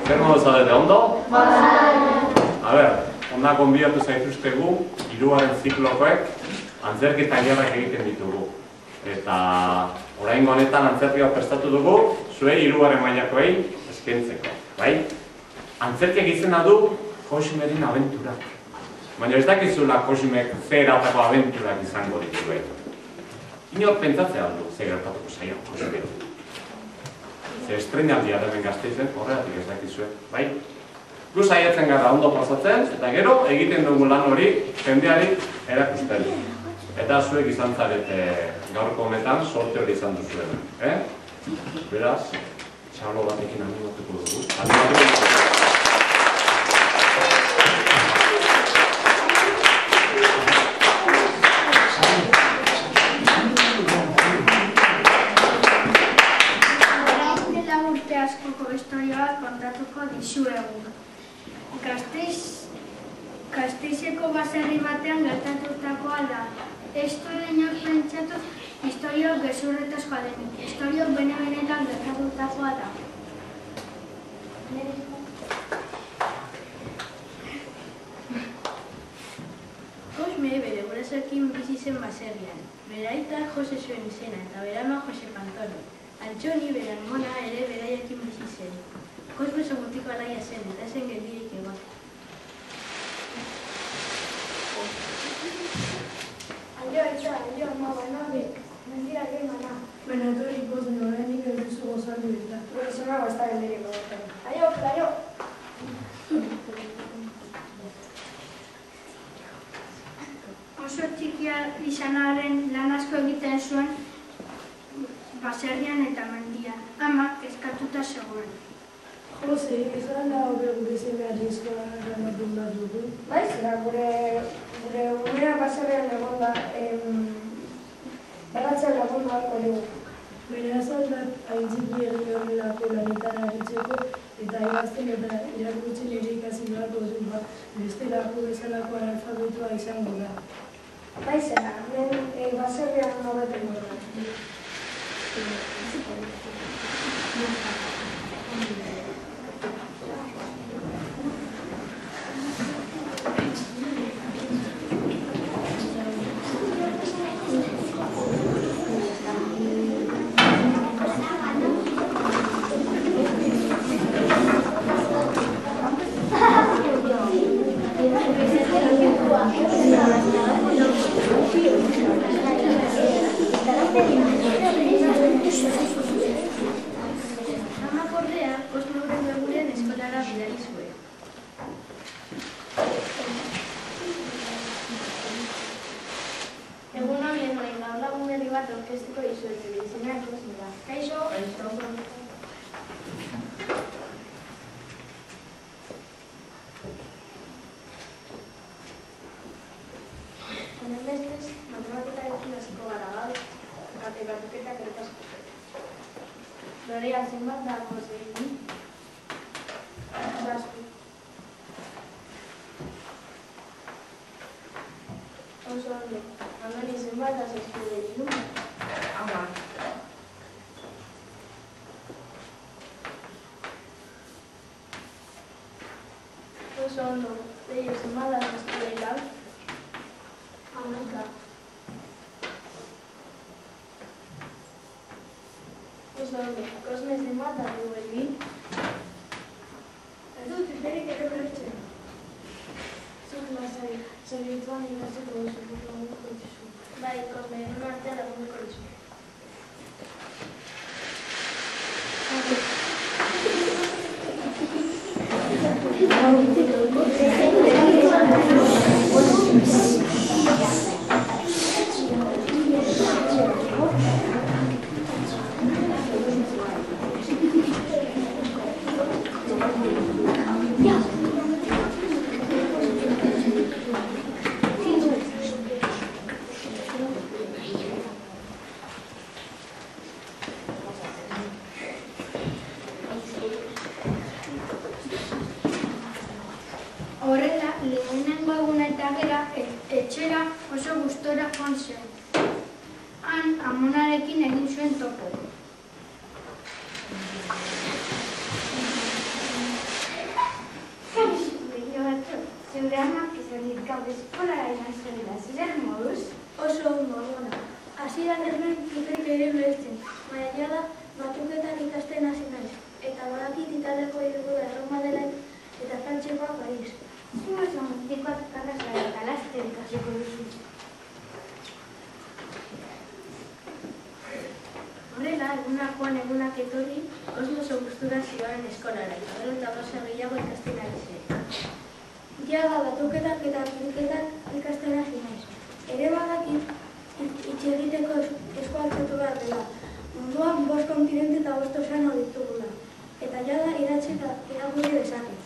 Zer modu zaudete, ondo? A ber, onda gonbidatu zaituztegu, 3. ziklokoek antzerketa giarrak egiten ditugu. Eta oraingo honetan antzerkia prestatu dugu, zuei 3. mailakoei eskaintzeko, bai? Antzerkiak izena du Cosmeren abenturak. Baina ez dakizula Cosmek zer atako abenturak izango dituen. Inor pentsatzea aldu, zer gertatuko zaio Cosmeren. Zer estrenaldia da hemen Gasteizen, horregatik ez dakizue, bai? Gu saiatzen gara ondo pasatzen, eta gero egiten dugu lan hori jendeari erakusten. Eta zuek izan zarete gaurko honetan sorte hori izan duzuen. Beraz, txalo batekin animatuko dugu. Historioak kontatuko dizuegu. Gasteizeko baserri batean gertatutakoa da. Ez du inork pentsatu historio gezurretaz joadenik. Historio bene-benetan gertatutakoa da. Cosme bere gurasoekin bizi zen baserrian. Bere aita Jose zuen izena eta bere ama Jose Pantoro. Antxoni bere amona ere beraiekin bizi zen. Cosme mutiko alaia zen eta zen geldirik egon. Aio, ama, baina bek. Mendira gen, mana. Baina etorri Cosme, horrenik ez duzu gozatu eta. Gure zonago ez da geldirik egon. Aio! Oso txikia izanaren lan asko egiten zuen baserrian eta mendian. Ama kezkatuta zegoen. Jose, izan da hobe gure zemean eskola gramatu bat dugu? Bai, zera, gure umea baserrian egon da, baratzen lagun beharko dugu. Baina azaldat aintziki egin horrelako lanetan aritzeko eta idazten eta irakurtzen ere ikasi beharko du bestelako bezalako analfabetua izango da. Bai, zera, hemen baserrian nobeten dut. Cosme zenbat da du egin? Ez dut, berik ere bertzen. Zuk lasai, zerituan ikatzeko lagunduko dizu. Bai, Cosme, egun artea lagunduko dizu. Horrela, lehenengo eguna eta gera, etxera oso gustora joan zen. Han, amonarekin egin zuen topo. gaur eskolara ikasten da, zer moduz? Oso ondo, ona. Hasieran ez nuen zuzenik ere ulertzen, baina jada batuketan ikasten hasi naiz. Eta badakit Italiako hiriburua Erroma dela eta frantsekoa Paris. Zer guztikoak karrasla eta laster ikasiko duzu? Horrela, egunak joan egunak etorri, oso gustura zioaren eskolara, eta gero eta gauza gehiago ikasten ari zen. Jada batuketak eta kiriketak ikasten hasi naiz. Ere badakit hitz egiteko eskualtzatu behar dela. Munduan 5 kontinente eta 5 ozeano ditugula. Eta jada idatzi eta irakurri dezaket.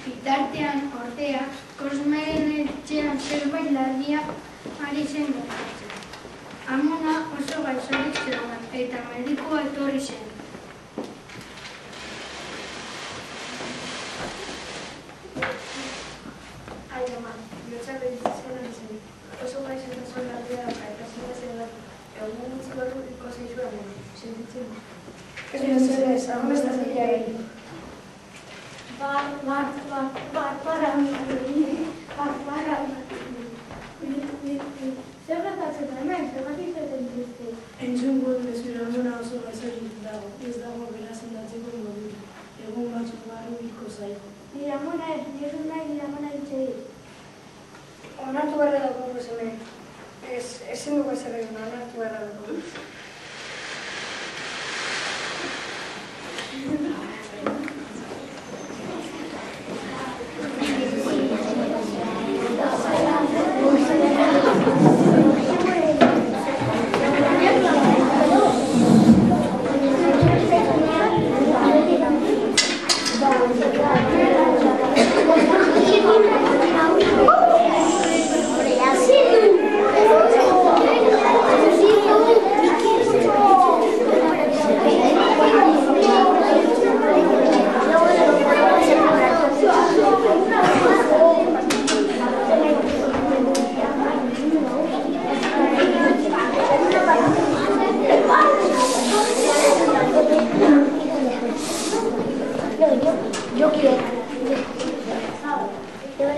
Bitartean, ordea, Kosmeren etxean zerbait larria ari zen gertatzen. Amona oso gaixorik zegoen eta medikua etorri zen. Ai, ama, bihotza behitzen zen. Oso gaixotasun larria eta zela zen egun gutxi barruko zaizua amona. Sentitzen du. Ez mesedez, amesta zaila egin. Zer gertatzen da hemen, zergatik zaten dituzte? Entzun guen bezura amona oso gaixorik dago, ez dago bera sendatzeko modu. Egun batzuk barru hilko zaigu. Nire amona ez, nire amona ditxei. Onartu beharra dago hemen. Ezin dugu ezer egin, onartu beharra dago.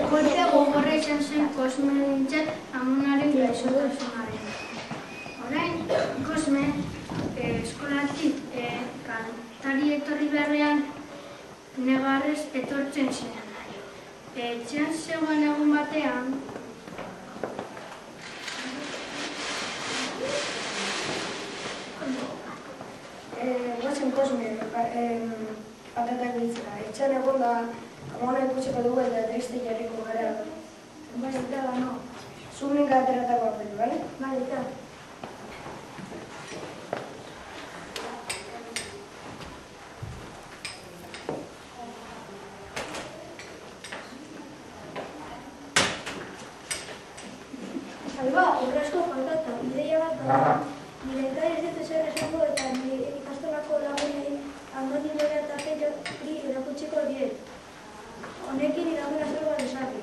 Kolpe gogorra izan zen Kosmerentzat amonaren gaixotasunaren. Orain, Kosme eskolatik kantari etorri beharrean negarrez etortzen zen. Etxean zegoen egun batean, Guazen Kosme, patatak ditzera. Etxean egon da, amona ikutsiko dugu eta triste jarriko gara. Bai, eta no. Zunik ateratako apelu, bale? Bai, eta. Alba, urrezko patata, ideia bat da. Nire eta ez dut ezer esango eta nire ikastolako lagunei Andoni bere eta Pedri erakutsiko diet. Honekin iraguna zelba desake.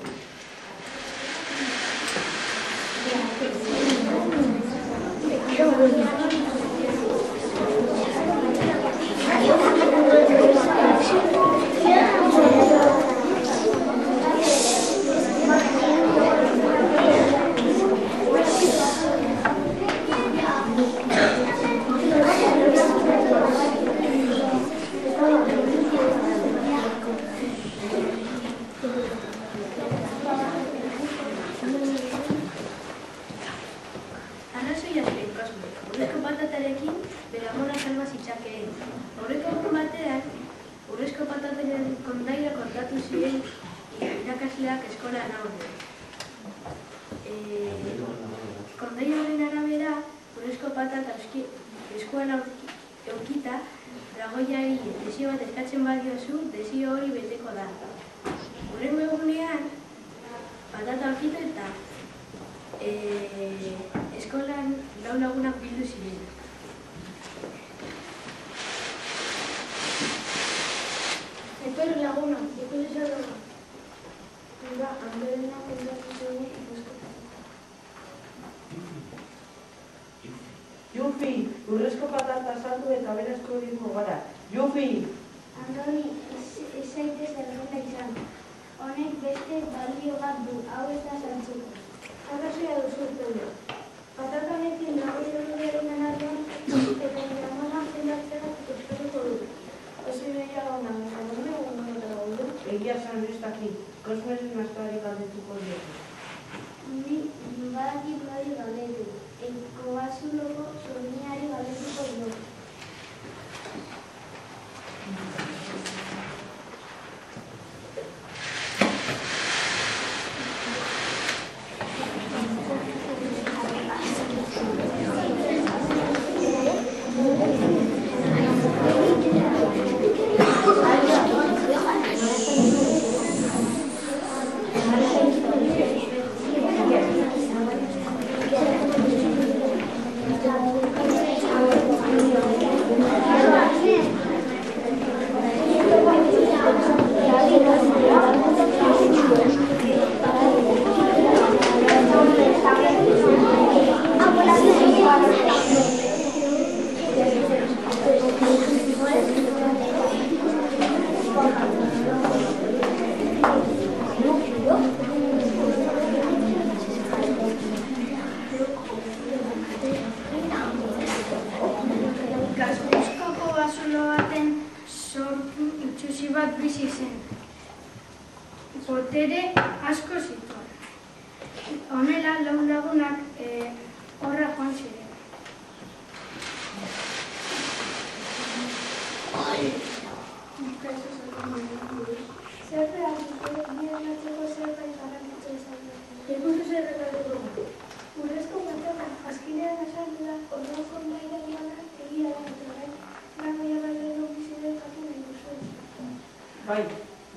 Urrezko patatarekin bere amona salba zitzakeen. Horreko egun batean, urrezko patataren kondaira kontatu ziren irakasleak eskolan aurrean. Kondairaren arabera, urrezko patata eskuan eukita, dragoiari desio bat eskatzen badiozu, desio hori beteko da. Hurrengo egunean, patata aurkitu eta eskolan lau lagunak bildu ziren. Etorri laguna, ikusi zer dago. Hura, handerena kontatu zuen ikusketa. Jufi, urrezko patata saldu eta berazko egingo gara. Jufi! Andoni, ez zaitez errota izan. Honek beste balio bat du, hau ez da zantzuko. Arrazoia duzu Pedro. Patata honekin dragoiaren artean eta Ramona zendatzera eskatuko du. Oso ideia gauna, baina egun gaudu. Egia zan ez daki, Kosmeren astoari galdetuko diogu. Ni badakit nori galdetu, Kobazuloko zorniari galdetuko diogu. Botere asko zituen. Honela, lau lagunak horra joan ziren. Zer behar dut, bidean atzeko zerbait garrantzitsua izan da. Ikusi zer rekatuko. Urrezko patata, azkinean azaldu da, orduako maila duana egia da eta orain, dragoia baino bizidea jakin nahi duzu.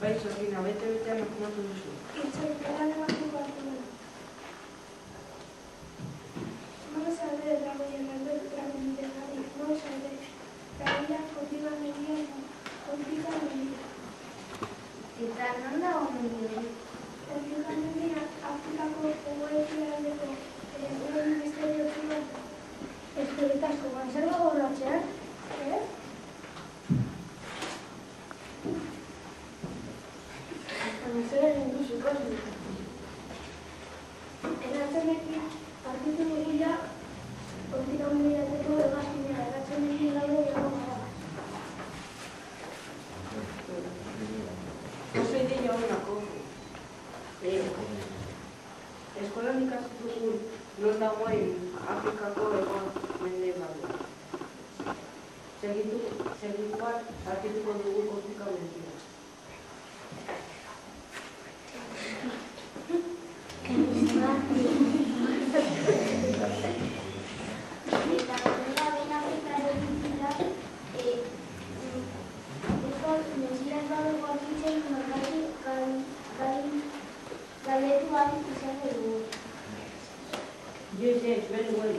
Bai, Zorgina, bete-betean akumatu duzu. Itzai, eran ematu hartu da. Nola zaude dragoien dragoen bidegari, nola zaude. Dragoia kontiba media, kontiba media. Eta non dago medio? Kontiba media, Afrikako egoekialdeko egin misterio txuan. Eskerrik asko, zer dago horratzean? Zer egin duzu, Kosme? Eratzenekin, partitu duguia, kontika mundiateko egazkinea, eratzenekin gaude jago gara. Oso ideia honako. Eskolan ikasitugu non dagoen Afrikako mendebaldea. Segituan hartituko dugu kontika mundiateko. Yes, very well.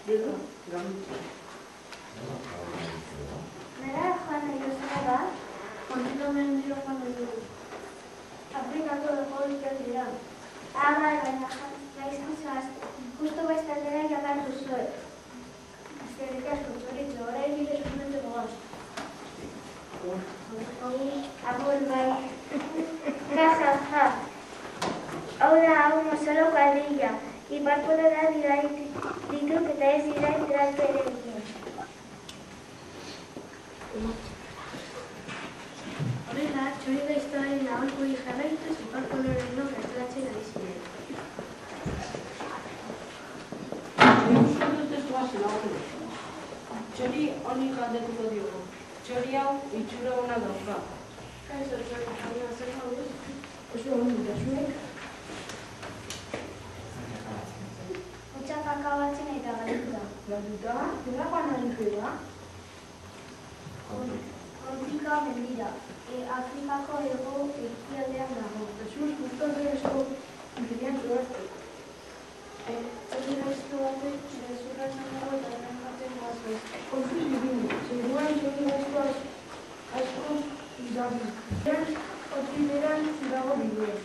Nera joan nahi duzuna da, kontiko mendiro joan nahi dugu. Afrikako egoiak dira. Bai, baina gaizki zoaz, justu bestaldera jakar duzue. Azkerik asko, txoritxo, orain bide sustentu gogoz. Agur, bai. Ja. Hau da, hau mozolo kuadrilla. Iparpolo da dituk eta ez dira tratu ere egin. Horrela, txori gaiztoaren aholkuri jarraituz Iparpoloren no gerturatzen ari ziren. Uste dut ez duaz lagun. Txori honi galdetuko diogu. Txori hau itxura ona dauka. Kaixo, txori, baina zer gaude? Oso hon dira zuek. Utsak akabatzen eta galduta. Galduta, dela joan arikera. Kontika mendira. Afrikako ego ekialdean dago. Jesús, guztatzen esko birian zuazte. Txori gaizto batek gezurratzen dago eta errenkatzen goazoz. Konfuz bibinu, seguruan txori gaizto asko izabi. Eran, otriberan dago bidea.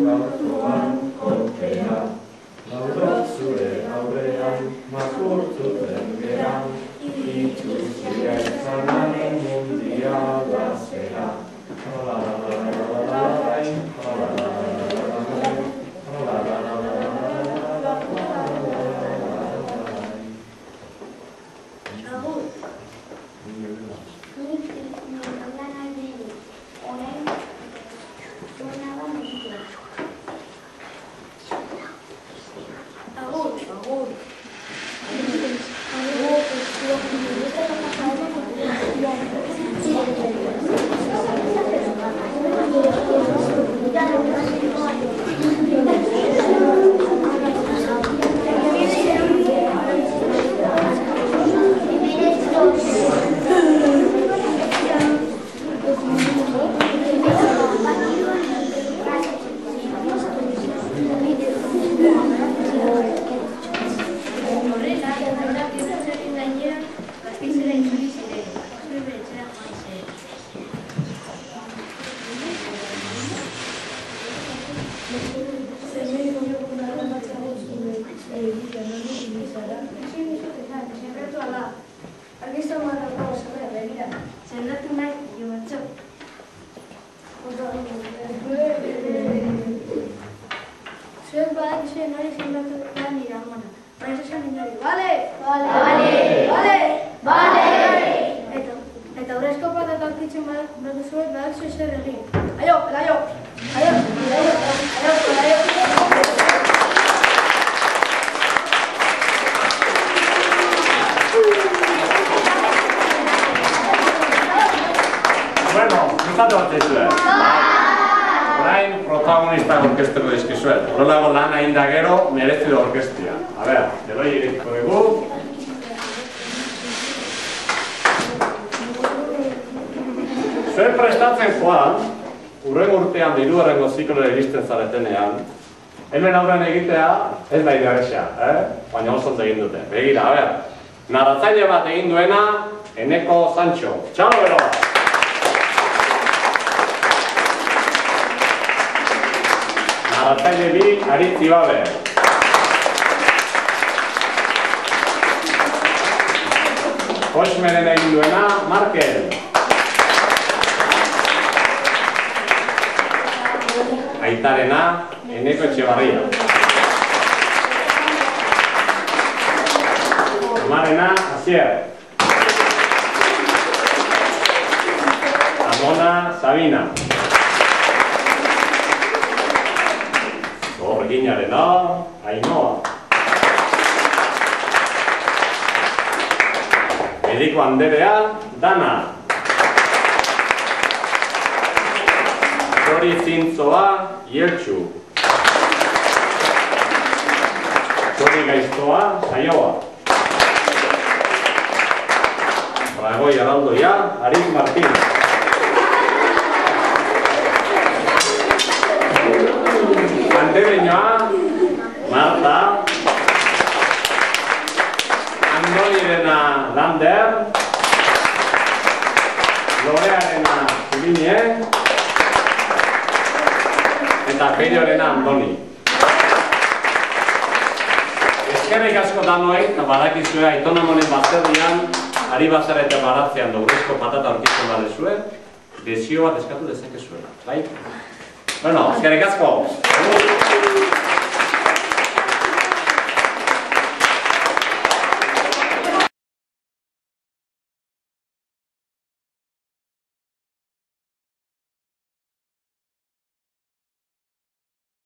gaurkoan kolpea, laurat zure aurrean, makurtzuten geran, itxuzia izanan mundiala zera. Orain protagonistak orkesteko dizkizuet. Horrelago lan hain da gero, merezi da orkestia. A ber, deloi irekiko dugu. Zuen prestatzen joan, urren urtean hirugarrengo ziklora iristen zaretenean, hemen aurren egitea ez da idarresa, baina oso ondo egin dute. Begira, a ber, narratzaile bat egin duena, Eneko Sancho. Txalo bero! Narratzaile bi, Aritzi Babe. Kosmeren egin duena, Markel. Aitarena, Eneko Etxebarria. Amarena, Asier. Amona, Sabina. Gorginarena, Ainoa. Mediko Anderea, Dana. Hori zintzoa, Ieltxu. Hori gaiztoa, Saioa. Bragoi Araldoia, Aritz Martin. Andebeñoa, Marta. Andonirena, Lander. Lorearena, Zubine. Eta Peirorena Andoni. Eskerrik asko danoi, eta badakizue autonomonen bazterrian, ari bazarete baratzean dobrezko patata aurkitzen badezue, desio bat eskatu dezakezuela, bai? Bueno, eskerrik asko!